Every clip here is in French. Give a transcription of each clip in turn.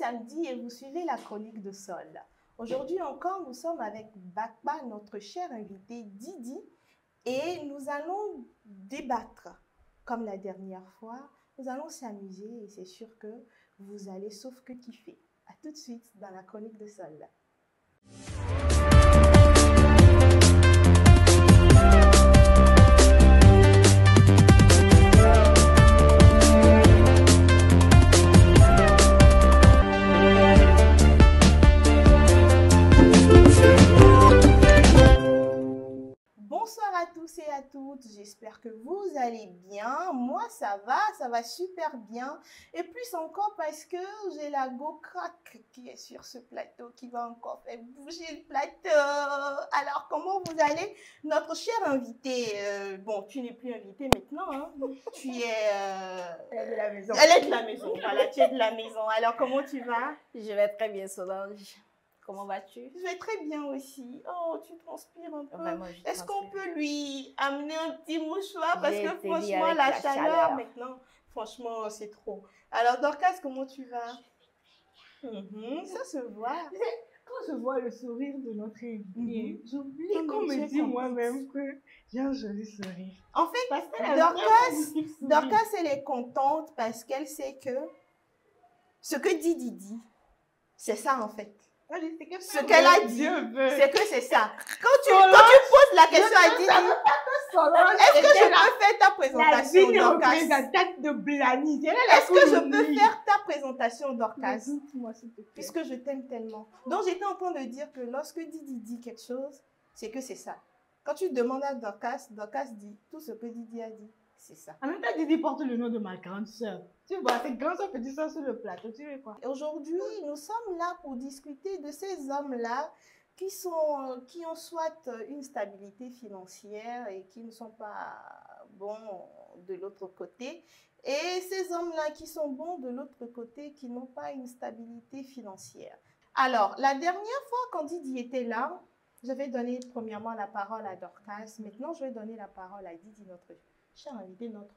samedi et vous suivez la chronique de Sol. Aujourd'hui encore, nous sommes avec Bakba, notre cher invité Didi, et nous allons débattre comme la dernière fois. Nous allons s'amuser et c'est sûr que vous allez sauf que kiffer. À tout de suite dans la chronique de Sol. Bonsoir à tous et à toutes, j'espère que vous allez bien. Moi ça va super bien. Et plus encore parce que j'ai la go crack qui est sur ce plateau, qui va encore faire bouger le plateau. Alors comment vous allez? Notre chère invitée, bon tu n'es plus invitée maintenant, hein. Tu es... Elle est de la maison. Elle est de la maison, voilà, tu es de la maison. Alors comment tu vas? Je vais très bien, Solange. Comment vas-tu? Je vais très bien aussi. Oh, tu transpires un peu. Vraiment, est-ce qu'on peut lui amener un petit mouchoir? Parce que J'ai franchement, avec la la chaleur chaleur. maintenant, franchement, c'est trop. Alors, Dorcas, comment tu vas? Ça se voit. Quand je vois le sourire de notre invité, j'oublie Non, qu'on mais me tu es dit contente. moi-même que j'ai un joli sourire. En fait, Parce qu'elle a Dorcas, elle est contente parce qu'elle sait que ce que Didi dit, c'est ça en fait. Ce qu'elle a dit, c'est que c'est ça. Quand tu poses la question à Didi, est-ce que je peux faire ta la présentation, digne Dorcas? représentante de Blani. Est-ce que je peux faire ta présentation, Dorcas? Moi, s'il te plaît. Puisque je t'aime tellement. Donc, j'étais en train de dire que lorsque Didi dit quelque chose, c'est que c'est ça. Quand tu demandes à Dorcas, Dorcas dit tout ce que Didi a dit, c'est ça. En même temps, Didi porte le nom de ma grande sœur. Tu vois, cette grande sœur petite sœur sur le plateau, tu veux quoi? Aujourd'hui, nous sommes là pour discuter de ces hommes-là qui ont soit une stabilité financière et qui ne sont pas bons de l'autre côté. Et ces hommes-là qui sont bons de l'autre côté, qui n'ont pas une stabilité financière. Alors, la dernière fois, quand Didi était là, j'avais donné premièrement la parole à Dorcas. Maintenant, je vais donner la parole à Didi, notre cher invité, notre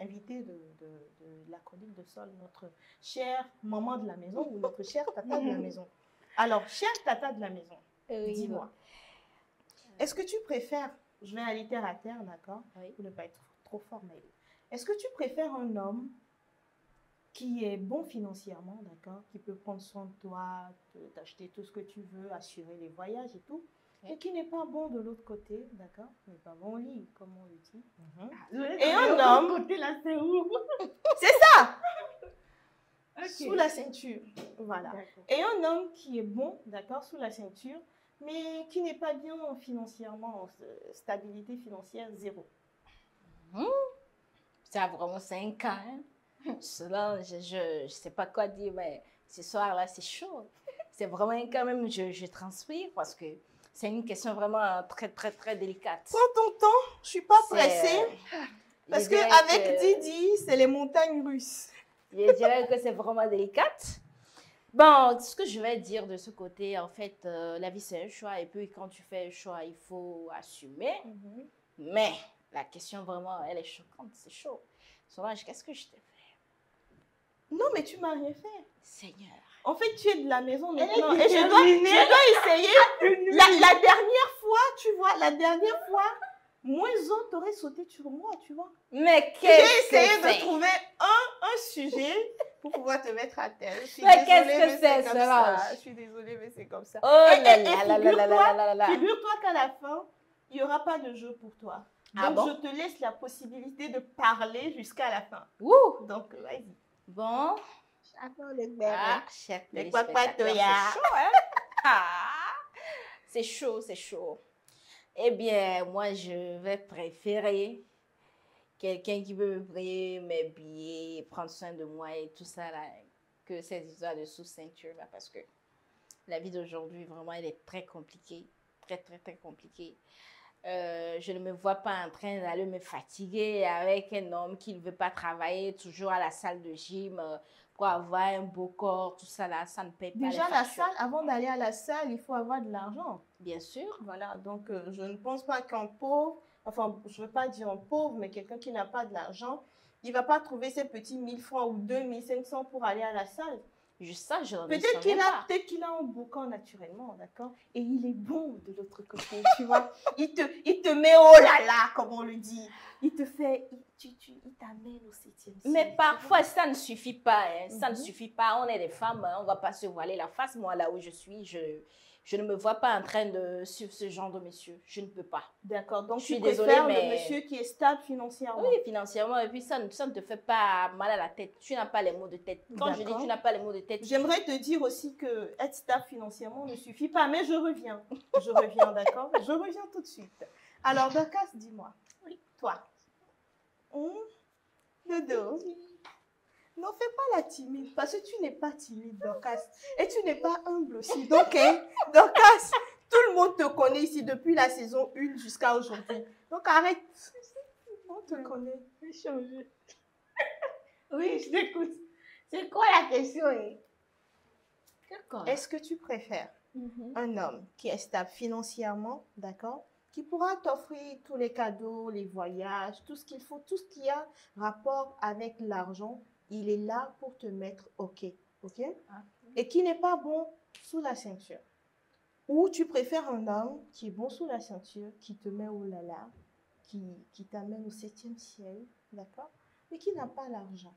invité de la chronique de Sol, notre chère maman de la maison ou notre chère tata de la maison. Alors, chère tata de la maison, dis-moi, est-ce que tu préfères, je vais aller terre à terre, d'accord, pour ne pas être trop formel, est-ce que tu préfères un homme qui est bon financièrement, d'accord, qui peut prendre soin de toi, t'acheter tout ce que tu veux, assurer les voyages et tout, et qui n'est pas bon de l'autre côté, d'accord, qui n'est pas bon au lit, comme on le dit. Et un homme, Côté là, c'est où? c'est ça, Ok. sous la ceinture, voilà. D'accord. Et un homme qui est bon, d'accord, sous la ceinture, mais qui n'est pas bien financièrement, stabilité financière zéro. Ça a vraiment 5 ans. Hein? Solange, je ne sais pas quoi dire, mais ce soir-là, c'est chaud. C'est vraiment quand même, je transpire parce que c'est une question vraiment très, très, très délicate. Prends ton temps, je suis pas C'est, pressée, parce je que dirais avec Didi, c'est les montagnes russes. Je dirais que c'est vraiment délicate. Bon, ce que je vais dire de ce côté, en fait, la vie c'est un choix et puis quand tu fais un choix, il faut assumer. Mais la question vraiment, elle est choquante, c'est chaud. Solange, qu'est-ce que je t'ai fait? Non, mais tu m'as rien fait. Seigneur. En fait, tu es de la maison Elle maintenant. est Et je dois déterminée. essayer. La dernière fois, tu vois, Moiseau t'aurait sauté sur moi, tu vois. Mais J'ai qu'est-ce que essayé c'est? de trouver un sujet pour pouvoir te mettre à terre. Je suis Mais désolée, qu'est-ce que mais c'est, comme Solange? ça. Je suis désolée, mais c'est comme ça. Oh là Et là là là là là là là. figure-toi qu'à la fin, il n'y aura pas de jeu pour toi. Donc, Ah bon? je te laisse la possibilité de parler jusqu'à la fin. Ouh! Donc, vas-y. Bon. Ah, chef Les téléspectateurs, papatoya. c'est chaud, hein? Ah, c'est chaud, c'est chaud. Eh bien, moi, je vais préférer quelqu'un qui peut me payer mes billets, prendre soin de moi et tout ça, là, que ces histoires de sous-ceinture, là, parce que la vie d'aujourd'hui, vraiment, elle est très compliquée. Très, très, très compliquée. Je ne me vois pas en train d'aller me fatiguer avec un homme qui ne veut pas travailler, toujours à la salle de gym pour avoir un beau corps, tout ça là, ça ne paye pas Déjà, les la factures. salle, avant d'aller à la salle, il faut avoir de l'argent. Bien sûr. Voilà, donc je ne pense pas qu'un pauvre, enfin, je ne veux pas dire un pauvre, mais quelqu'un qui n'a pas de l'argent, il ne va pas trouver ses petits 1000 francs ou 2500 pour aller à la salle. Ça, je n'en Peut-être souviens pas. peut-être qu'il a un boucan naturellement, d'accord? Et il est bon de l'autre côté, tu vois. Il te met oh là là, comme on le dit. Il te fait, il t'amène au 7e ciel. Mais parfois, ça ne suffit pas. Hein. Ça ne Mhm. suffit pas. On est des femmes, hein. On ne va pas se voiler la face. Moi, là où je suis, je ne me vois pas en train de suivre ce genre de monsieur. Je ne peux pas. D'accord, donc Je suis tu désolée, préfères mais- le monsieur qui est stable financièrement. Oui, financièrement. Et puis, ça ne te fait pas mal à la tête. Tu n'as pas les maux de tête. Quand je dis D'accord. tu n'as pas les maux de tête, J'aimerais te dire aussi que être stable financièrement ne suffit pas, mais je reviens. Je reviens, d'accord? Je reviens tout de suite. Alors, Dorcas, dis-moi. Oui. Toi. Dodo. Non, fais pas la timide, parce que tu n'es pas timide, Dorcas. Et tu n'es pas humble aussi. Donc, hein, Dorcas, tout le monde te connaît ici depuis la saison 1 jusqu'à aujourd'hui. Donc, arrête. On te connaît. J'ai changé. Oui, je t'écoute. C'est quoi la question? D'accord. Est-ce que tu préfères un homme qui est stable financièrement, d'accord, qui pourra t'offrir tous les cadeaux, les voyages, tout ce qu'il faut, tout ce qui a rapport avec l'argent, il est là pour te mettre OK, OK? Et qui n'est pas bon sous la ceinture. Ou tu préfères un homme qui est bon sous la ceinture, qui te met au lala, qui t'amène au 7e ciel, d'accord, mais qui n'a pas l'argent.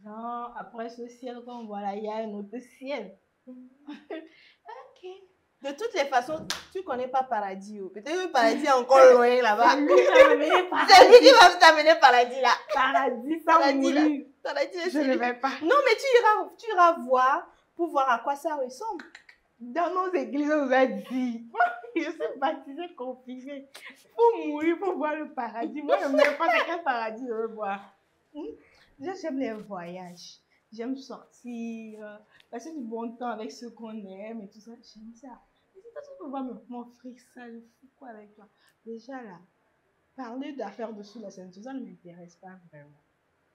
Genre, après ce ciel qu'on voit là, il y a un autre ciel. Ok. De toutes les façons, tu ne connais pas Paradis. Peut-être que Paradis est encore loin là-bas. C'est lui qui m'a amené C'est lui qui va t'amener Paradis là. paradis sans Paradis, là. mourir. Paradis, Je ne vais pas. Non, mais tu iras voir pour voir à quoi ça ressemble. Dans nos églises, on nous a dit, je suis baptisée, confirmée. Il faut mourir pour voir le paradis. Moi, je ne sais pas c'est quel paradis je veux voir. Déjà, j'aime les voyages. J'aime sortir, passer du bon temps avec ceux qu'on aime et tout ça. J'aime ça. Mais si toi, tu peux voir m'offrir ça, je fais quoi avec toi? Déjà là, parler d'affaires dessous la ceinture, ça ne m'intéresse pas vraiment.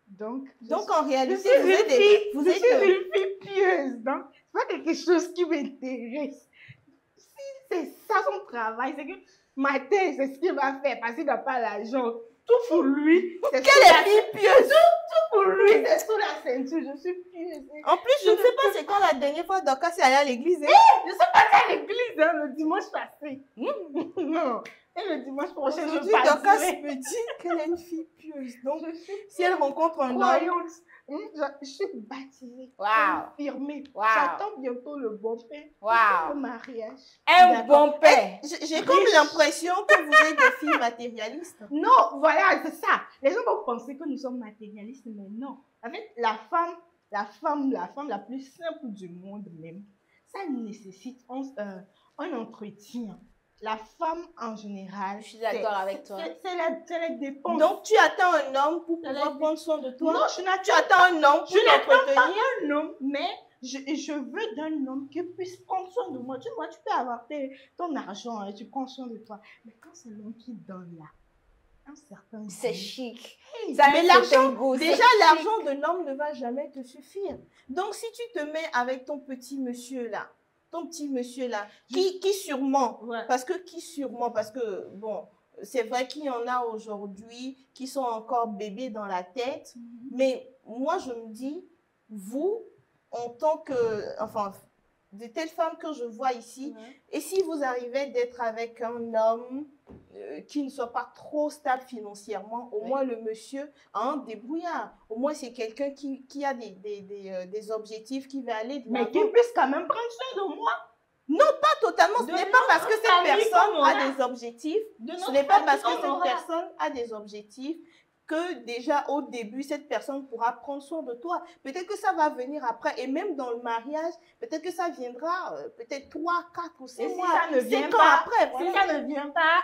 Donc En je réalité, suis vous une êtes fille, vous je êtes suis une fille pieuse, donc c'est pas quelque chose qui m'intéresse. Si c'est ça son travail, c'est que matin, c'est ce qu'il va faire parce qu'il n'a pas l'argent. Tout pour lui, c'est sous la fille pieuse. tout pour lui, c'est sous la ceinture. Je suis pieuse. En plus, je ne sais pas c'est quand la dernière fois Dorcas est allée à l'église. Hein? Je suis partie à l'église le dimanche passé. Non. Et le dimanche prochain, je Aujourd'hui, Dorcas partirai. me dit qu'elle est une fille pieuse. Donc, Je suis si elle rencontre un homme, croyante. Je suis baptisée, Wow. confirmée. Wow. J'attends bientôt le bon père. Wow. Le mariage. Un D'accord. bon père. j'ai comme l'impression que vous êtes des filles matérialistes. Non, voilà, c'est ça. Les gens vont penser que nous sommes matérialistes, mais non. En fait, la femme la plus simple du monde même, ça nécessite un entretien. La femme, en général, Je suis d'accord avec toi. c'est la dépense. Donc, tu attends un homme pour Elle a pouvoir dit- prendre soin de toi. non, je Tu n'attends attends un homme pour Je n'attends t'entretenir. un homme, mais je veux d'un homme qui puisse prendre soin de moi. Tu vois, tu peux avoir ton argent et tu prends soin de toi. Mais quand c'est l'homme qui donne là, un certain C'est goût. chic. Hey, Ça a Mais un l'argent, certain goût, c'est déjà, chic. l'argent de l'homme ne va jamais te suffire. Donc, si tu te mets avec ton petit monsieur là, qui sûrement, Ouais. parce que, bon, c'est vrai qu'il y en a aujourd'hui qui sont encore bébés dans la tête, mais moi, je me dis, vous, en tant que, enfin, de telles femmes que je vois ici, et si vous arrivez d'être avec un homme qui ne soit pas trop stable financièrement, au moins le monsieur a un débrouillard. Au moins, c'est quelqu'un qui a des objectifs, qui va aller de Mais l'avant. qu'il puisse quand même prendre soin de moi. Pas totalement. Ce De n'est pas parce que notre cette famille personne qu'on a aura. des objectifs, De ce notre n'est pas parce que famille qu'on cette aura. personne a des objectifs que déjà au début, cette personne pourra prendre soin de toi. Peut-être que ça va venir après. Et même dans le mariage, peut-être que ça viendra peut-être 3, 4 ou 6 Et si mois. ça ne vient 5 ans pas, après. Voilà. Si ça ne vient pas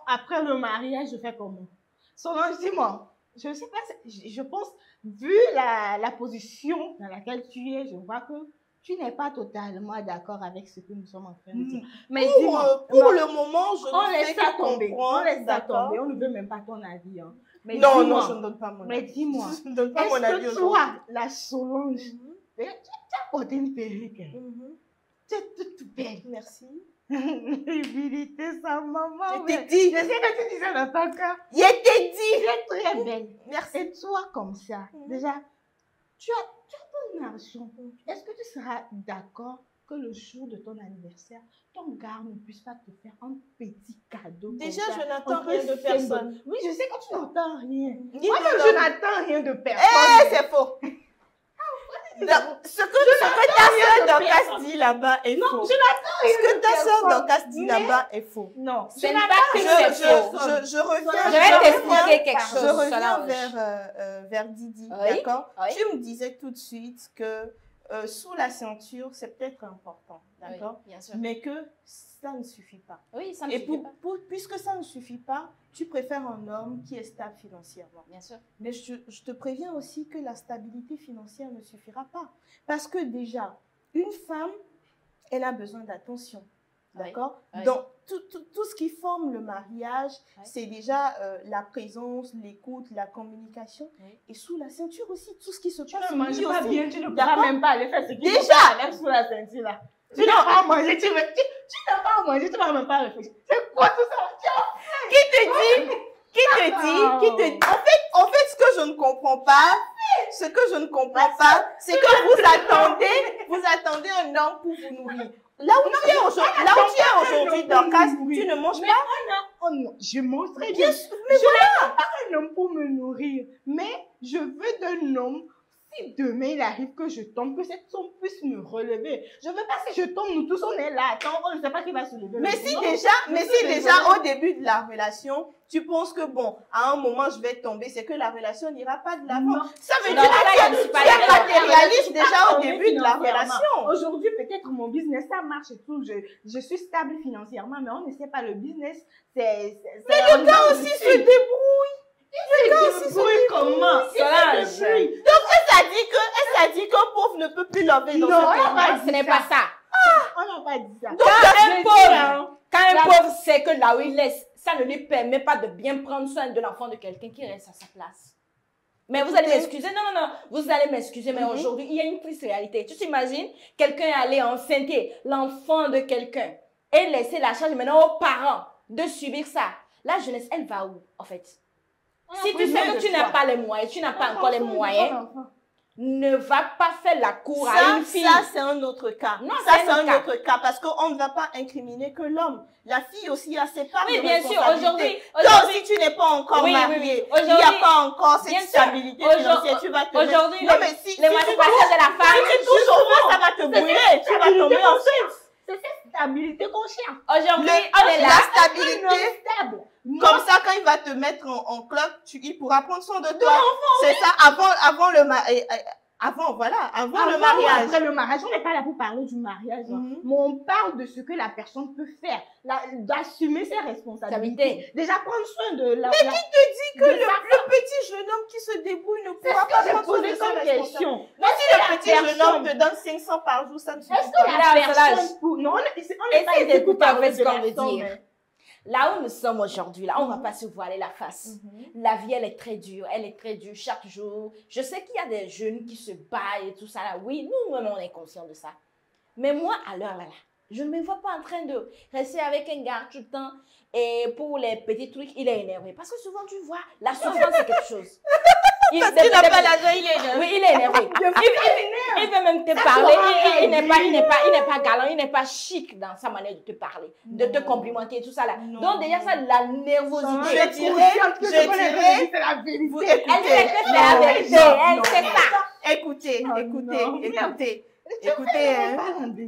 après le mariage, je fais comment? Solange, dis-moi. Je ne sais pas, je pense, vu la position dans laquelle tu es, je vois que tu n'es pas totalement d'accord avec ce que nous sommes en train de dire. Mais dis-moi, Pour le moment, je on ne fais laisse ça que tomber. comprendre. On laisse ça d'accord? tomber. On ne veut même pas ton avis. Hein. Mais Non, dis-moi, je ne donne pas mon mais avis. dis-moi, Je ne donne pas mon avis est-ce que aujourd'hui. toi, la Solange, tu as porté une perruque, hein? Mhm. Tu es toute belle. Merci. Humilité sa maman. Je t'ai mais dit. Je sais que tu disais dans ton cœur. Je t'ai dit. Tu es très belle. Merci. Et toi, comme ça, Mhm. déjà, tu ton argent. Est-ce que tu seras d'accord que le jour de ton anniversaire, ton gars ne puisse pas te faire un petit cadeau? Déjà, comme ça, je n'attends un peu rien de symbole. personne. Oui, je sais que tu n'entends rien. Ni Moi, de je l'homme. n'attends rien de Eh, personne. c'est faux. Non, ce que ta sœur Dorcas dit là-bas est Non, faux. je n'attends rien Ce que de ta sœur personne. Dorcas dit Mais- là-bas est faux. Non, Ce n'est pas que c'est faux. Je reviens, Je vais t'expliquer quelque chose. je reviens Solange. vers Didi, Oui, d'accord? oui. Tu me disais tout de suite que sous la ceinture, c'est peut-être important, d'accord? Oui, bien sûr. Mais que ça ne suffit pas. Oui, ça ne Et suffit pas. puisque ça ne suffit pas, tu préfères un homme qui est stable financièrement. Bien sûr. Mais je te préviens aussi que la stabilité financière ne suffira pas. Parce que déjà, une femme, elle a besoin d'attention. Oui, D'accord? oui. Donc, tout ce qui forme le mariage, Oui. c'est déjà la présence, l'écoute, la communication. Oui. Et sous la ceinture aussi, tout ce qui se Tu passe. ne manges lui pas aussi. bien, tu ne D'accord? pourras même pas aller faire ce qu'il Déjà. faut faire avec sous la ceinture là. Tu n'as pas à manger, tu n'as pas à manger, tu ne vas même pas réfléchir. C'est quoi tout ça? Qui te dit? En fait, ce que je ne comprends pas, c'est que vous attendez un homme pour vous nourrir. Là où tu es aujourd'hui, Dorcas, tu ne manges pas. Oh non, je mange très bien. Bien sûr, mais Je n'attends pas un homme pour me nourrir, mais je veux d'un homme. Si demain il arrive que je tombe, que cet homme puisse me relever. Je veux pas si je tombe, nous tous on est là. Attends, on ne sait pas qui va se lever. Mais si Non, déjà au début de la relation, tu penses que bon, à un moment je vais tomber, c'est que la relation n'ira pas de l'avant. Non. Ça veut Non, dire ça, je ne que suis pas tu es d'accord. matérialiste déjà au tomber début de la financièrement. relation. Aujourd'hui, peut-être mon business, ça marche et tout. Je suis stable financièrement, mais on ne sait pas le business. Mais le gars aussi se débrouille. Le gars aussi se débrouille comment? Solange. Elle s'est dit qu'un pauvre ne peut plus lever dans Non, ce on pays. n'a pas dit Ce n'est ça. pas ça. On n'a pas dit ça. Donc, Quand un pauvre sait que là où il est, ça ne lui permet pas de bien prendre soin de l'enfant de quelqu'un qui reste à sa place. Mais vous allez m'excuser, non, vous allez m'excuser, mais aujourd'hui, il y a une triste réalité. Tu t'imagines, quelqu'un est allé enceinter l'enfant de quelqu'un et laisser la charge maintenant aux parents de subir ça. La jeunesse, elle va où, en fait? Si tu sais que tu n'as pas les moyens, tu n'as pas encore les moyens, ne va pas faire la cour à une fille. Ça, c'est un autre cas. Non, ça, c'est c'est un un autre autre cas parce qu'on ne va pas incriminer que l'homme. La fille aussi a ses parts Oui, de bien sûr, responsabilité. Toi aujourd'hui, aussi, tu n'es pas encore Oui, oui, marié. oui. Il n'y a Aujourd'hui, pas encore cette bien sûr, stabilité financière. Tu vas te mettre- aujourd'hui, Non, mais si l'émancipation de la femme. tu touches au moins, ça va te brûler. Tu vas tomber enceinte. C'est cette stabilité qu'on cherche. Aujourd'hui, on est là. La stabilité, Stable. comme ça, quand il va te mettre en club, il pourra prendre soin de toi. C'est ça, avant le mariage. Avant le mariage. Après le mariage, on n'est pas là pour parler du mariage, hein. Mhm. Mais on parle de ce que la personne peut faire, d'assumer ses responsabilités. Déjà prendre soin de la. Mais qui te dit que de le petit jeune homme qui se débrouille ne pourra pas j'ai prendre soin de posé ses comme responsabilités? question. Mais si le la petit jeune homme personne- te donne 500 par jour, ça ne suffit Est-ce que pas. la Là, personne pour... Non, on n'est pas Essayez ici pour d'écouter en parler fait ce de qu'on la veut somme, dire. hein. Là où nous sommes aujourd'hui, là, on ne va pas se voiler la face. La vie, elle est très dure. Elle est très dure chaque jour. Je sais qu'il y a des jeunes qui se battent et tout ça là. Oui, nous-mêmes, on est conscients de ça. Mais moi, à l'heure là, je ne me vois pas en train de rester avec un gars tout le temps. Et pour les petits trucs, il est énervé. Parce que souvent, tu vois, la souffrance, c'est quelque chose. Parce qu'il n'a pas l'argent, il est énervé. Oui, il est énervé. Il veut même te parler. Il n'est pas galant, il n'est pas chic dans sa manière de te parler, de te complimenter et tout ça là. Non. Donc déjà ça, la nervosité. Je dirais, C'est la vérité. vous Elle écoutez. sait que c'est la vérité, elle sait ça. Écoutez, Oh, écoutez, non. écoutez. Écoutez, hein.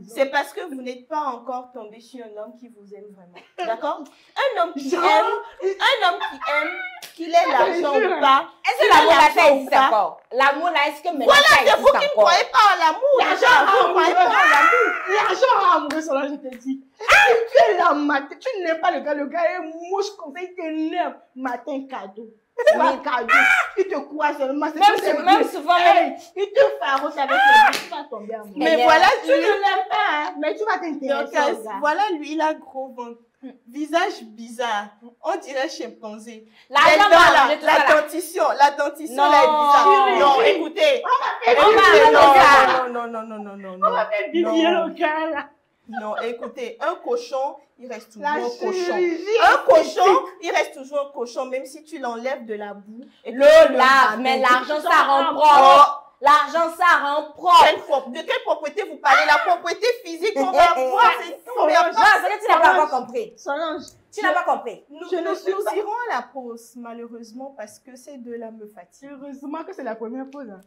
C'est parce que vous n'êtes pas encore tombé sur un homme qui vous aime vraiment. D'accord? Un homme qui aime, qu'il ait l'argent ou pas. Est-ce que l'amour là, ça existe encore? L'amour là, est-ce que maintenant Voilà, ça c'est existe vous qui ne encore? croyez pas à l'amour. L'argent Vous ne croyez pas à l'amour. L'argent amoureux, cela, je te dis. Tu es là matin, tu n'aimes pas le gars est mouche comme ça, il t'énerve. Matin, cadeau. Soir, cadeau. Il te croit seulement. Même souvent, même. Il te farouche avec le gars, tu vas tomber amoureux. Mais Mais voilà, Tu ne l'aimes pas, hein, mais tu vas t'intéresser au gars. voilà, lui, il a gros ventre. Visage bizarre. On dirait chimpanzé. L'argent va arranger tout ça là. La dentition, Non. là, est bizarre. Chérie. Non, écoutez. On va arranger ça. Non. On va faire bidiller le gars, là. Non, écoutez, un cochon, il reste toujours La un cochon. chirurgie Un cochon, esthétique. il reste toujours un cochon, même si tu l'enlèves de la boue. Et que Le tu lave, ramènes. mais l'argent, ça rend Oh, propre. L'argent, ça rend propre. De quelle propriété vous parlez? La propriété physique qu'on va avoir, c'est tout. Non, c'est que tu n'as pas encore compris. Solange, Tu n'as pas compris. Nous suis pas- irons à la pause, malheureusement, parce que ces deux-là me fatiguent. heureusement que c'est la première pause. Hein.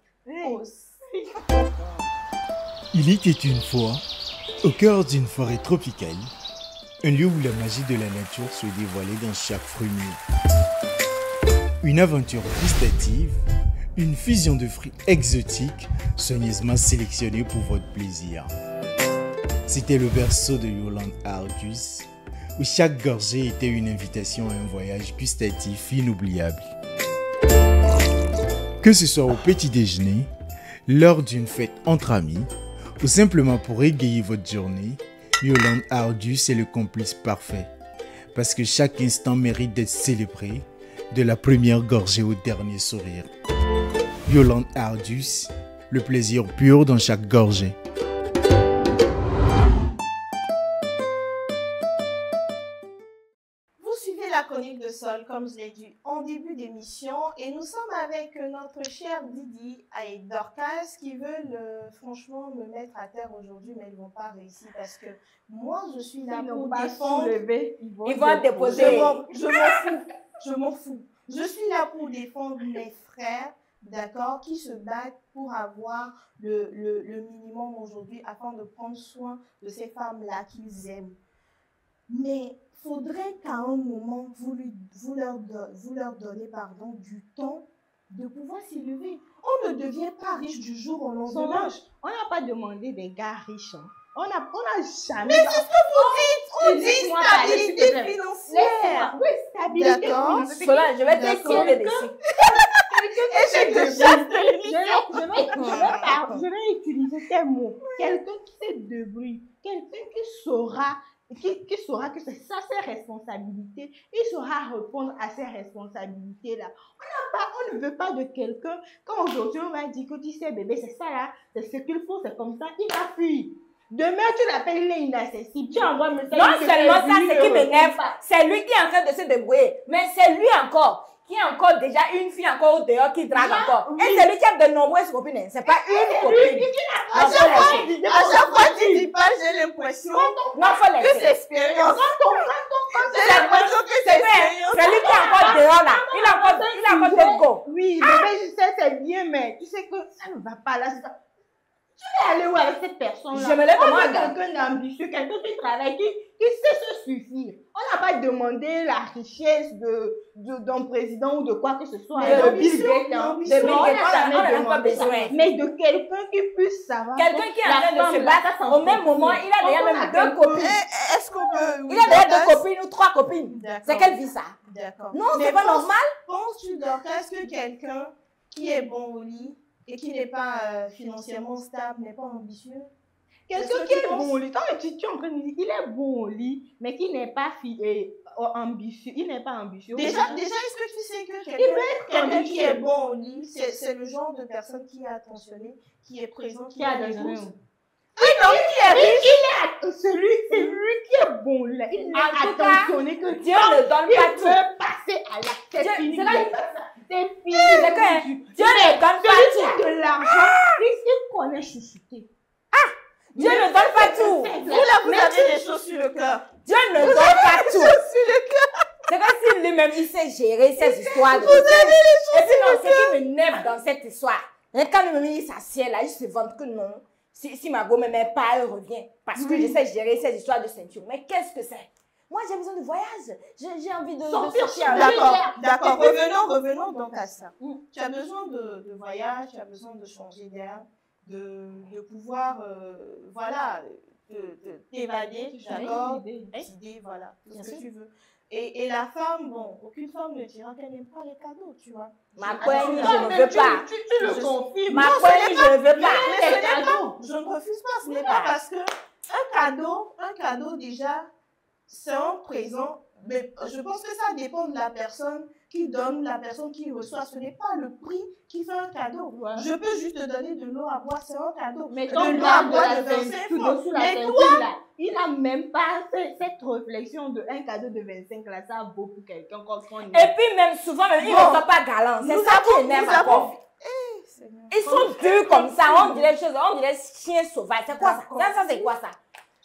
Pause. Il était une fois, au cœur d'une forêt tropicale, un lieu où la magie de la nature se dévoilait dans chaque fruit mûr. Une aventure gustative, une fusion de fruits exotiques soigneusement sélectionnés pour votre plaisir. C'était le berceau de Yolande Ardus, où chaque gorgée était une invitation à un voyage gustatif inoubliable. Que ce soit au petit déjeuner, lors d'une fête entre amis, ou simplement pour égayer votre journée, Yolande Ardus est le complice parfait. Parce que chaque instant mérite d'être célébré, de la première gorgée au dernier sourire. Yolande Ardus, le plaisir pur dans chaque gorgée. Vous suivez la chronique de Sol, comme je l'ai dit en début d'émission, et nous sommes avec notre cher Didi et Dorcas qui veulent franchement me mettre à terre aujourd'hui, mais ils ne vont pas réussir parce que moi, je suis là pour défendre. Ils vont déposer. Je m'en fous. Je suis là pour défendre mes frères, d'accord, qui se battent pour avoir le minimum aujourd'hui afin de prendre soin de ces femmes-là qu'ils aiment. Mais il faudrait qu'à un moment, vous leur donnez du temps de pouvoir s'élever. On ne devient pas riche du jour au lendemain. Solange, on n'a pas demandé des gars riches. Hein. On n'a jamais... Mais c'est ce que vous dites. On dit stabilité financière. Oui, stabilité D'accord. financière. Solange, je vais t'expliquer dessus. Échec de chasse. Je vais utiliser tes mots. Quelqu'un qui s'est débrouillé, quelqu'un qui saura que c'est ça ses responsabilités, il saura répondre à ces responsabilités-là. On ne veut pas de quelqu'un, quand aujourd'hui on va dire que tu sais bébé, c'est ça là, c'est ce qu'il faut, c'est comme ça, il va fuir. Demain, tu l'appelles, il est inaccessible. Tu envoies un message. Non seulement ça, ce qui m'énerve, c'est lui qui est en train de se débrouiller, mais c'est lui encore qui est encore déjà une fille encore au dehors qui drague encore. Oui. Et c'est lui qui a de nombreuses copines, hein. C'est pas une copine. À chaque fois que tu dis pas, j'ai l'impression Non, faut que laisser. c'est expérience. J'ai C'est l'impression que c'est expérience. C'est lui qui est encore dehors là. Il a encore des go. Oui, bébé, je sais, c'est bien, mais tu sais que ça ne va pas là. Tu vas aller où avec cette personne-là? Je me lève On comment, veut gars? quelqu'un d'ambitieux, quelqu'un qui travaille, qui sait se suffire. On n'a pas demandé la richesse d'un président ou de quoi que ce soit. Mais De Bill l'ambition, Gates, hein. l'ambition, De Bill Gates, on n'a jamais même pas demandé ça. besoin. Mais de quelqu'un qui puisse savoir. Quelqu'un qui est en La train de femme, se là, battre, ça au même moment, il a déjà même deux copines. Est-ce qu'on peut... Il a déjà deux copines ou trois copines. D'accord. C'est quelle vie ça? D'accord. Non, Mais c'est pas normal. Penses-tu, Dorcas, que quelqu'un qui est bon au lit et qui n'est pas financièrement stable n'est pas ambitieux? Quelqu'un qui est bon au lit. Toi, tu es en train de dire qu'il est bon au lit, mais qui n'est pas ambitieux. Il n'est pas ambitieux. Déjà, est-ce que tu sais que Il peut être quelqu'un qui est ambitieux. bon au lit, c'est le genre de personne qui est attentionné, qui est présent, qui a des raisons. goûts? Oui, donc qui est riche. C'est lui qui est bon là. Il En est tout cas, attentionné que Dieu ne donne il pas tout. veut passer à la tête. Dieu- fini. c'est là- C'est fini. C'est que Dieu ne donne pas Celui qui tout. a de l'argent, il connaît chuchoter. Dieu ne donne pas tout. Vous là, vous avez des choses sur le cœur. Dieu ne donne pas tout. Sur le cœur. C'est comme si lui-même, il sait gérer ses histoires. Vous avez les choses. Et puis non, ce qui m'énerve dans cette histoire, quand lui-même il s'assied là, il se vante que non. Si ma go ne m'aime pas, elle revient. Parce que je sais gérer ces histoires de ceinture. Mais qu'est-ce que c'est? Moi, j'ai besoin de voyage. J'ai envie de sortir. D'accord. Revenons donc à ça. Tu as besoin de voyage, tu as besoin de changer d'air, de pouvoir, voilà, t'évader, d'accord, d'idées, voilà, tout ce que tu veux. Et la femme, bon, aucune femme ne dira qu'elle n'aime pas les cadeaux, tu vois. Ma poigne, je ne veux pas. Tu le confirmes. Ma poigne, je ne veux pas. Mais ce n'est pas, je ne refuse pas, ce n'est pas parce que un cadeau déjà, c'est un présent. Mais je pense que ça dépend de la personne qui donne, la personne qui reçoit. Ce n'est pas le prix qui fait un cadeau. Ouais. Je peux juste te donner de l'eau à boire, c'est un cadeau. Mais de ton l'eau à de boire la de 25 francs. sous la Mais ceinture, toi, là, il n'a même pas fait cette réflexion de un cadeau de 25 là, ça vaut pour quelqu'un quand on Et puis même souvent, même, il ne soit pas galant. C'est ça qui énerve encore. Seigneur. Ils sont deux comme ça, on dirait des choses, on dirait chiens sauvages. C'est quoi ça? Ça, c'est quoi ça?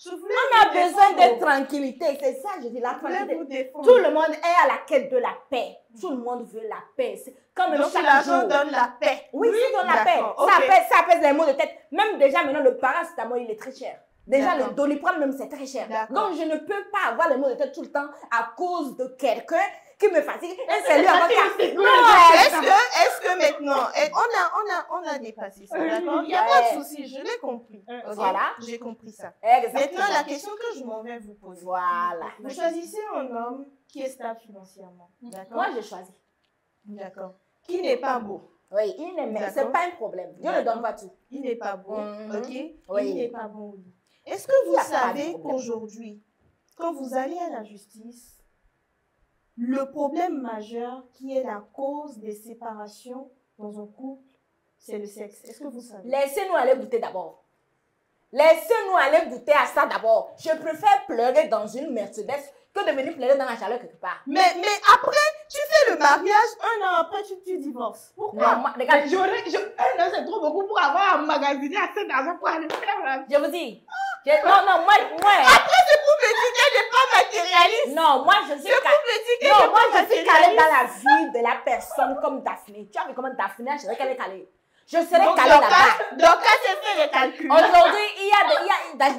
Je voulais On a vous besoin défendre. de tranquillité, c'est ça, je dis, la Je voulais vous tranquillité. défendre. Tout le monde est à la quête de la paix. Tout le monde veut la paix. C'est comme Donc chaque l'argent jour. donne la paix. Oui, ça donne la paix. D'accord, Ça, ok. ça apaise les maux de tête. Même déjà maintenant, le paracétamol, il est très cher. Déjà, le D'accord. Doliprane, même, c'est très cher. D'accord. Donc, je ne peux pas avoir les maux de tête tout le temps à cause de quelqu'un qui me fatigue. Et c'est lui encore qui... Non, Est-ce que maintenant, on a dépassé ça, d'accord? Il n'y a pas de souci, je l'ai compris. Ok? Voilà. J'ai compris ça. Exactement. Maintenant, la question que je m'en vais vous poser. Voilà. Vous choisissez un homme qui est stable financièrement, d'accord? Moi, je choisis. D'accord. Qui n'est pas beau. Oui, il n'est mais c'est D'accord. pas un problème. Dieu ne donne pas tout. Il n'est pas beau, Mhm. ok? Oui. Il n'est pas bon au lit. Est-ce que Il vous y a pas de savez problème. qu'aujourd'hui, quand vous allez à la justice, le problème majeur qui est la cause des séparations dans un couple, c'est le sexe. Est-ce que vous savez? Laissez-nous aller goûter d'abord. Laissez-nous aller goûter à ça d'abord. Je préfère pleurer dans une Mercedes que de venir pleurer dans la chaleur quelque part. Mais après, tu fais le mariage, un an après, tu divorces. Pourquoi? Non, moi, regarde, Un an, c'est trop beaucoup pour avoir emmagasiné assez d'argent pour aller faire la... je vous dis. Non, moi. Après, c'est pour me dire qu'elle n'est pas matérialiste. Non, moi, je suis C'est pour me dire qu'elle Non, n'est moi, pas je suis calée dans matérialiste. la vie de la personne comme Daphné. Tu as vu comment Daphné, je serais qu'elle est calée. Je serais Donc, calée là-bas. donc, quand c'est fait les calculs. Aujourd'hui,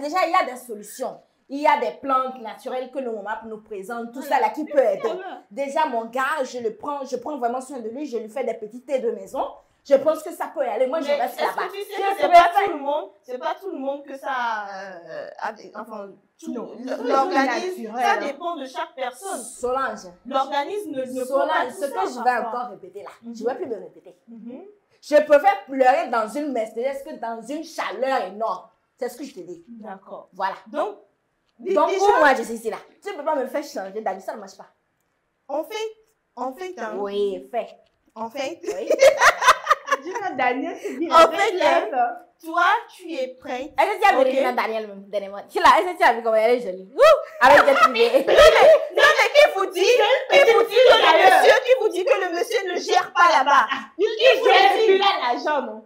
déjà, il y a des solutions. Il y a des plantes naturelles que le MOMAP nous présente, tout ça là qui peut aider. Déjà, mon gars, je prends vraiment soin de lui, je lui fais des petits thés de maison. Je pense que ça peut y aller. Moi, je Mais reste est-ce là-bas. que tu sais que c'est pas tout le monde que ça enfin tout Non. l'organisme Naturel, ça hein. dépend de chaque personne. Solange, L'organisme ne peut pas Solange, tout ce ça que je vais parfois. encore répéter là, je ne vais plus le répéter. Mhm. Je préfère pleurer dans une Mercedes que dans une chaleur énorme. C'est ce que je te dis. D'accord. Voilà. Donc Donc, déjà, pour moi, je suis ici là. Tu ne peux pas me faire changer d'avis, ça ne marche pas. en fait hein, Oui, fais. en fait Oui. Dis à Daniel, c'est bien. En fait, toi tu es prête. Est-ce que tu as vu Ok. Regina Daniel même dernièrement? Est-ce que tu as vu comment elle est jolie? Avec des privés. Non mais qui vous dit que le monsieur ne gère pas là-bas. Il gère plus là l'argent, non?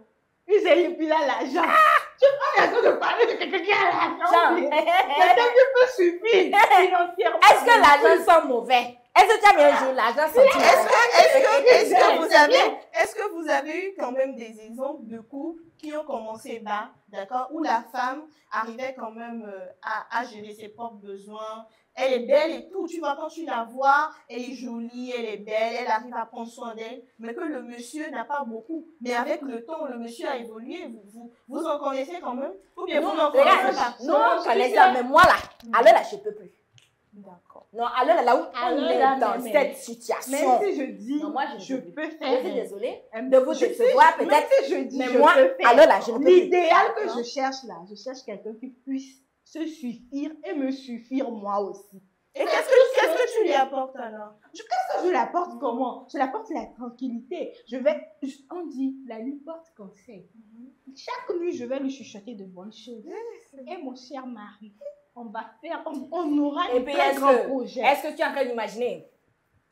Il gère plus là l'argent. Tu prends la chose de parler de quelqu'un qui a l'argent. Jean, Quelqu'un qui peut suffire financièrement. est-ce que l'argent sent mauvais? Est-ce que tu as mis un jour l'argent senti mauvais? Est-ce que vous avez eu quand même des exemples de couples qui ont commencé bas, d'accord, où la femme arrivait quand même à gérer ses propres besoins, elle est belle et tout, tu vois, quand tu la vois, elle est jolie, elle est belle, elle arrive à prendre soin d'elle, mais que le monsieur n'a pas beaucoup. Mais avec le temps, le monsieur a évolué, vous en connaissez quand même? Ou bien vous n'en connaissez Regarde, pas? nous on connaît ça, mais moi là, alors là, je ne peux plus. D'accord. Non, alors là où on Alors est là, dans mais- cette situation. Même si je dis, Non, moi, je je ne peux peux Je faire. suis désolée Même de vous je sais, décevoir même peut-être. si je dis, Mais je moi, peux faire. alors là, je ne peux plus. L'idéal que D'accord. je cherche là, je cherche quelqu'un qui puisse se suffire et me suffire moi aussi. Et qu'est-ce que tu lui apportes alors? Qu'est-ce que je l'apporte comment? Je l'apporte la tranquillité. On dit, la nuit porte conseil. Chaque nuit, je vais lui chuchoter de bonnes choses. Et mon cher mari, on aura Et un puis, très est-ce grand que, projet. est-ce que tu es en train d'imaginer,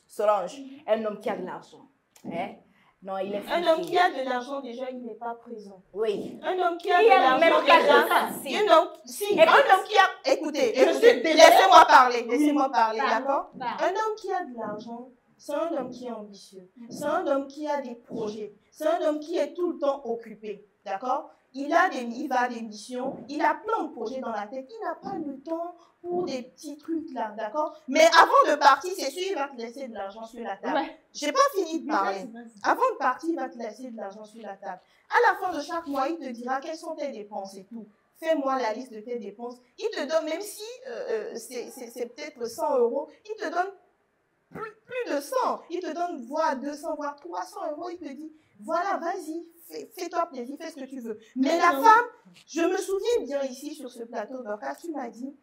Solange, un homme qui a de l'argent? Hein? Non, il est Un homme fliqué. qui a de l'argent, déjà, il n'est pas présent. Oui. Un homme qui a Il de a l'argent, même pas déjà, de sensible. un homme qui a... Écoutez, Je suis désolée. laissez-moi parler, Pardon, d'accord? pardon. Un homme qui a de l'argent, c'est un homme qui est ambitieux. C'est un homme qui a des projets. C'est un homme qui est tout le temps occupé, d'accord? Il va à des missions, il a plein de projets dans la tête. Il n'a pas le temps pour des petits trucs là, d'accord? Mais avant de partir, c'est sûr, il va te laisser de l'argent sur la table. Ouais. J'ai pas fini de parler. Avant de partir, il va te laisser de l'argent sur la table. À la fin de chaque mois, il te dira quelles sont tes dépenses et tout. Fais-moi la liste de tes dépenses. Il te donne, même si c'est peut-être 100 €, il te donne plus de 100. Il te donne voire 200, voire 300 €. Il te dit, voilà, vas-y, fais-toi plaisir, fais ce que tu veux. Mais la femme, je me souviens bien ici sur ce plateau d'Orca, tu m'as dit,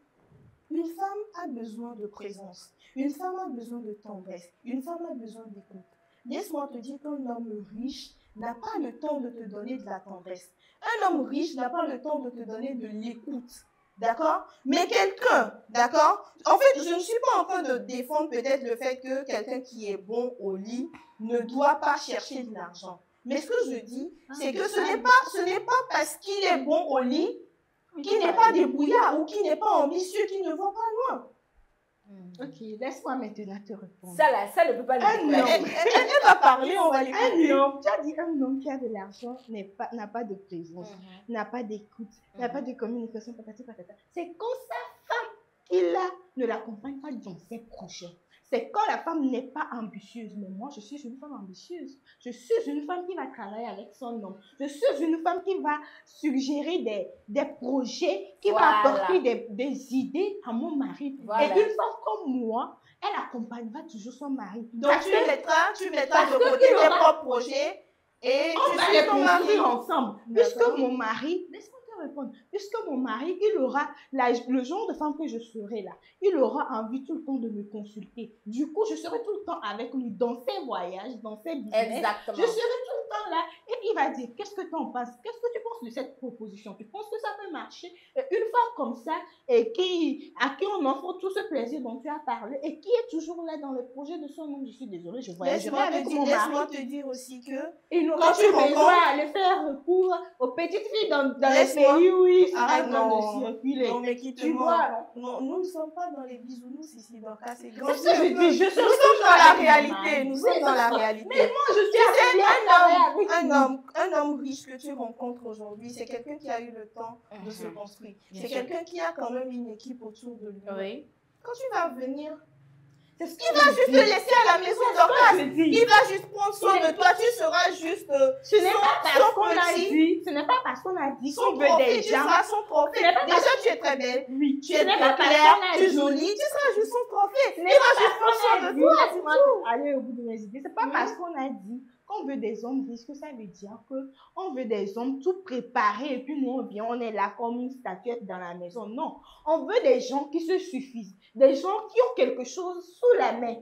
une femme a besoin de présence. Une femme a besoin de tendresse. Une femme a besoin d'écoute. Laisse-moi te dire qu'un homme riche n'a pas le temps de te donner de la tendresse. Un homme riche n'a pas le temps de te donner de l'écoute. D'accord? Mais quelqu'un, d'accord? En fait, je ne suis pas en train de défendre peut-être le fait que quelqu'un qui est bon au lit ne doit pas chercher de l'argent. Mais ce que je dis, c'est que ce n'est pas parce qu'il est bon au lit, qu'il n'est pas débrouillard ou qu'il n'est pas ambitieux, qu'il ne va pas loin. Ok, laisse-moi maintenant te répondre. Ça ne peut pas Un le homme, Elle va parler, on va l'écouter. un homme, tu as dit un homme qui a de l'argent n'a pas de présence, n'a pas d'écoute, n'a pas de communication, patati patata. C'est quand sa femme qui là ne l'accompagne pas dans ses projets. C'est quand la femme n'est pas ambitieuse. Mais moi, je suis une femme ambitieuse. Je suis une femme qui va travailler avec son homme. Je suis une femme qui va suggérer des projets, qui va apporter des idées à mon mari. Voilà. Et une femme comme moi, elle accompagnera toujours son mari. Donc tu mettras de côté tes propres projets et on tu va suis les ton mari. construire ensemble. Puisque D'accord. mon mari, laisse-moi te répondre, puisque mon mari, il aura le genre de femme que je serai là, il aura envie tout le temps de me consulter. Du coup, je serai tout le temps avec lui dans ses voyages, dans ses business. Exactement. Je serai tout le temps là et il va dire, qu'est-ce que tu en penses? Qu'est-ce que tu penses de cette proposition? Tu penses que ça peut marcher? Une femme comme ça, à qui on offre tout ce plaisir dont tu as parlé et qui est toujours là dans le projet de son homme, je suis désolée, je voyagerai avec mon Laisse-moi mari. te dire aussi que Et nous, quand tu rencontres, aller faire recours aux petites filles dans les Laisse-moi. pays où ils sont Arrête, en train non. de circuler. non mais Tu quitte-moi. vois, Non, nous ne sommes pas dans les bisounours ici, dans le cas c'est grand. c'est ce que je dis, je suis Nous sommes dans la réalité, nous sommes dans la réalité. Mais moi, je suis appelée à travailler avec Un homme riche que tu rencontres aujourd'hui, c'est quelqu'un qui a eu le temps de se construire. Bien C'est sûr. quelqu'un qui a quand même une équipe autour de lui. Oui. Quand tu vas venir, C'est ce que il va juste te laisser à la maison d'Orcas. je dis. Il va juste prendre soin de toi, tu seras juste Ce n'est pas parce son qu'on a petit, dit, ce n'est pas parce qu'on a dit son qu'on veut trophée, des tu gens. seras son trophée. Ce n'est pas Déjà, tu es très belle, Oui, tu ce es n'est très pas parce claire, qu'on a tu es dit. jolie, tu seras juste son trophée. Ce Il n'est va pas juste prendre parce qu'on soin a de dit, toi, laisse-moi c'est tout. aller au bout de mes idées. C'est pas Oui. parce qu'on a dit qu'on veut des hommes riches que ça veut dire qu'on veut des hommes tout préparés et puis nous on vient, on est là comme une statuette dans la maison. Non, on veut des gens qui se suffisent, des gens qui ont quelque chose sous la main.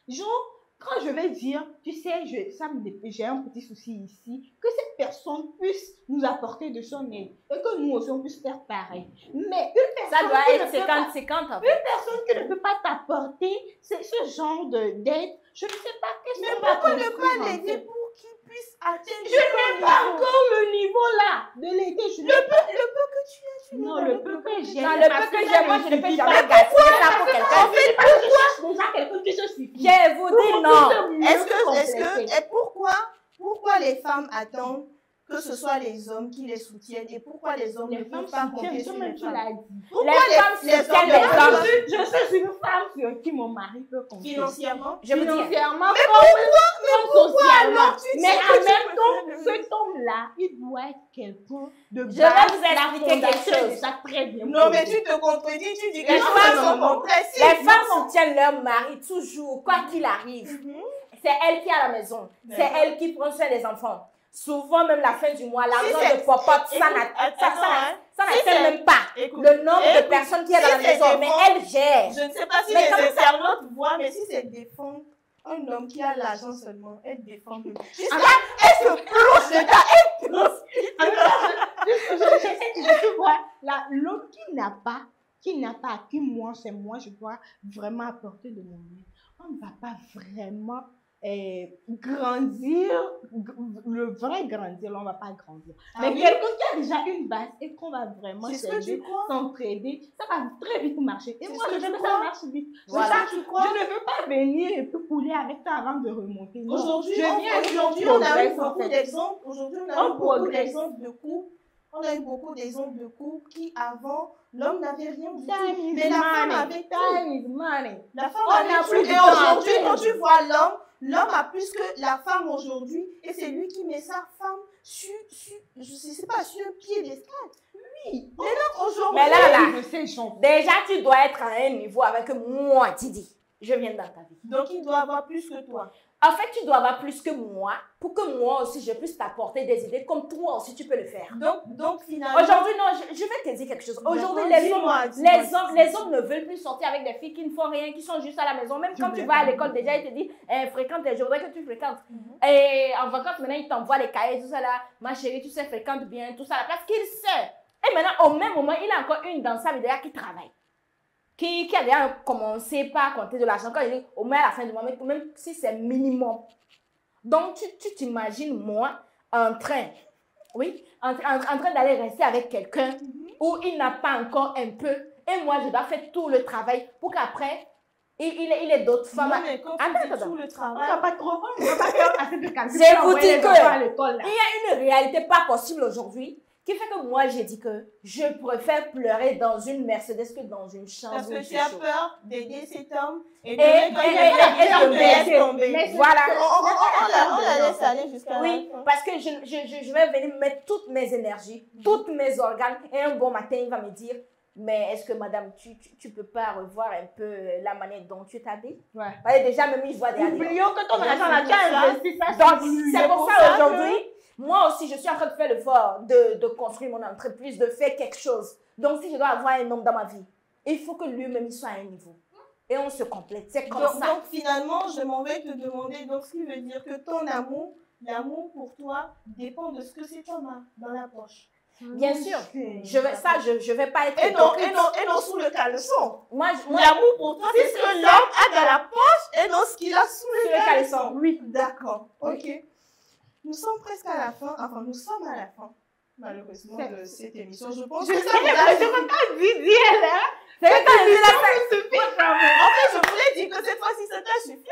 Genre, quand je vais dire, tu sais, j'ai un petit souci ici, que cette personne puisse nous apporter de son aide et que nous aussi on puisse faire pareil. Mais une Ça personne doit qui être ne peut pas- 50-50 en fait. une personne qui ne peut pas t'apporter ce genre d'aide, je ne sais pas qu'est-ce Mais qu'on va pourquoi ne construire pas en l'aider fait. pour qu'il puisse atteindre Je n'ai pas encore le niveau là de l'aider. le peu que tu as, tu Non, n'as le pas peu que j'ai. Dans le peu que j'ai, moi, je ne peux jamais gaspiller ça pour quelqu'un. En fait, pourquoi déjà quelqu'un qui se suffit. Je vous dis non. Et pourquoi les femmes attendent que ce soit les hommes qui les soutiennent et pourquoi les hommes ne Les peuvent femmes pas compter sur les tu femmes? l'as dit. Pourquoi Les femmes soutiennent les hommes. Je suis une femme sur qui mon mari peut compter. financièrement? Je vous dis, Financièrement, Mais comme socialement. alors tu dis Mais que en tu même peux temps, faire le- cet homme-là, il doit être quelqu'un de base. Je vais vous La expliquer quelque fondation est chose. déjà très bien. Non, mais tu te contredis, tu dis que Les les femmes femmes sont contraires. Si, les femmes soutiennent leur mari toujours, quoi qu'il arrive. Mhm. C'est elle qui est à la maison. C'est elle qui prend soin des enfants. Souvent, même la fin du mois, l'argent c'est- de popote, ça Attends, hein. n'atteint c'est- même pas Écoute, le nombre de écoute, personnes qui est dans si la c'est maison. des Mais bons- elle gère. Je ne sais pas si Mais les comme ça- internautes voient, mais si c'est défendre un homme qui a l'argent seulement, elle défend le. Jusqu'à elle se plonge dedans, elle plonge. Je vois là, l'homme qui n'a pas, à qui moi, c'est moi, je dois vraiment apporter de mon aide. On ne va pas vraiment grandir, le vrai grandir, là, on ne va pas grandir. Ah Mais oui? quelqu'un qui a déjà une base et qu'on va vraiment C'est ce que tu s'aider, crois? s'entraider, ça va très vite marcher. Et C'est moi, ce que je veux tu que ça crois? marche vite. Voilà. Ça, Tu crois? je ne veux pas venir et puis couler avec toi avant de remonter. Non. Aujourd'hui, Je viens et aujourd'hui, on on a eu progresse, en beaucoup fait. d'exemples. Aujourd'hui, on a On eu beaucoup progresse. d'exemples de couples. On a eu beaucoup d'exemples de couples qui, avant, l'homme n'avait rien du tout. Time is Mais la femme money. avait tout. Time is money. La femme On avait a tout. plus de Et temps. aujourd'hui, quand tu vois l'homme a plus que la femme aujourd'hui. Et c'est lui qui met sa femme sur je sais pas, sur un piédestal. Oui. Mais là, aujourd'hui. Mais là, Je sais, j'en déjà, tu dois être à un niveau avec moi, Didi. Je viens dans ta vie. Donc, il doit avoir plus que toi. En fait, tu dois avoir plus que moi pour que moi aussi, je puisse t'apporter des idées comme toi aussi, tu peux le faire. Donc finalement. Aujourd'hui, non, je vais te dire quelque chose. Aujourd'hui, D'accord, les hommes ne veulent plus sortir avec des filles qui ne font rien, qui sont juste à la maison. Même quand tu vas à l'école, déjà, ils te disent, fréquente, je voudrais que tu fréquentes. Et en vacances, maintenant, ils t'envoient les cahiers, tout ça là. Ma chérie, tu sais, fréquente bien, tout ça là. Parce qu'il sait. Et maintenant, au même moment, il a encore une dans sa vie derrière qui travaille. Qui a déjà commencé par compter de l'argent. Quand il dit, au moins à la fin du mois, même si c'est minimum. Donc, tu t'imagines, moi, en train, oui, en train d'aller rester avec quelqu'un où il n'a pas encore un peu, et moi, je dois faire tout le travail pour qu'après, il ait d'autres femmes. Non, mais quand tu dis tout le On travail, va pas trop, on va pas faire assez de calcul. J'ai pour vous envoyer dit les enfants à l'école, là. il y a une réalité pas possible aujourd'hui qui fait que moi, j'ai dit que je préfère pleurer dans une Mercedes que dans une chambre. parce où que il tu fait as chaud. peur d'aider cet homme et de Et quand il de laisse tomber. Mais Voilà. On la laisse aller jusqu'à Oui, la fin. parce que je vais venir mettre toutes mes énergies, toutes mes organes, et un bon matin, il va me dire, mais est-ce que madame, tu peux pas revoir un peu la manière dont tu t'habilles? Ouais. Parce que déjà, même, je vois des Oublions que ton Donc, argent là, tu c'est as ça. investi ça. Donc, sur c'est lui. pour ça aujourd'hui, moi aussi, je suis en train de faire l'effort de construire mon entreprise, de faire quelque chose. Donc, si je dois avoir un homme dans ma vie, il faut que lui-même il soit à un niveau. Et on se complète. C'est comme ça. Donc finalement, je m'en vais te demander, donc ce qui veut dire que ton amour, l'amour pour toi, dépend de ce que cet homme a dans la poche. Bien sûr. Je vais pas être Et non, hypocrite. et non sous le caleçon. Moi, L'amour pour toi, c'est ce que l'homme a dans la poche et non ce qu'il a sous sur le le caleçon. caleçon. Oui, d'accord. Ok. Nous sommes presque à la fin, enfin nous sommes à la fin, malheureusement, de cette émission. Je pense que ça vous a suffi. Didier là. c'est quand même la fin. En fait, je voulais dire que cette fois-ci, ça t'a suffi.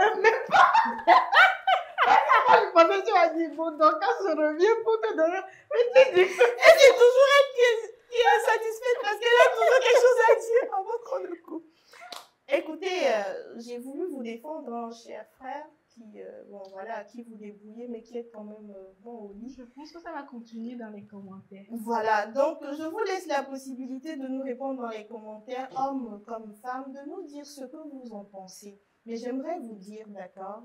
Je pensais que tu as dit, bon, donc quand je reviens pour te donner. Mais tu dis que Et c'est toujours elle qui est satisfaite parce qu'elle a toujours quelque chose à dire avant qu'on le coupe. Écoutez, j'ai voulu vous défendre, hein, cher frère, qui vous débrouillez, mais qui est quand même bon au lit. je pense que ça va continuer dans les commentaires. Voilà, donc je vous laisse la possibilité de nous répondre dans les commentaires, hommes comme femmes, de nous dire ce que vous en pensez. Mais j'aimerais vous dire, d'accord,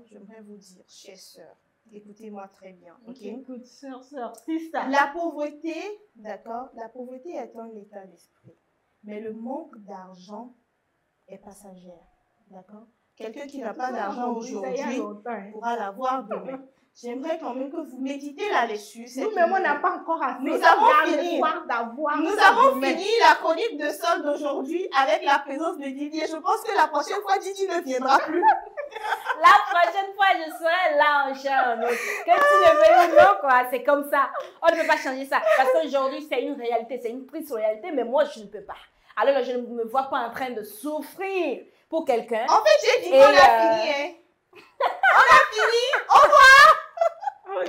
chère sœur, écoutez-moi très bien, ok? Écoute, sœur, c'est ça. La pauvreté, d'accord, la pauvreté est un état d'esprit. Mais le manque d'argent est passagère, d'accord? Quelqu'un qui n'a pas d'argent aujourd'hui pourra l'avoir demain. J'aimerais quand même que vous méditez là-dessus. Nous-mêmes, on n'a pas encore assez. Nous avons fini. D'avoir. Nous avons fini la chronique de solde d'aujourd'hui avec la présence de Didier. Je pense que la prochaine fois, Didier ne viendra plus. La prochaine fois, je serai là en chair en os. Que tu le veuilles ou non, quoi, c'est comme ça. On ne peut pas changer ça. Parce qu'aujourd'hui, c'est une réalité, c'est une triste réalité, mais moi, je ne peux pas. Alors là, je ne me vois pas en train de souffrir pour quelqu'un. En fait, j'ai dit qu'on a fini. Hein. On a fini. Au revoir. Oh,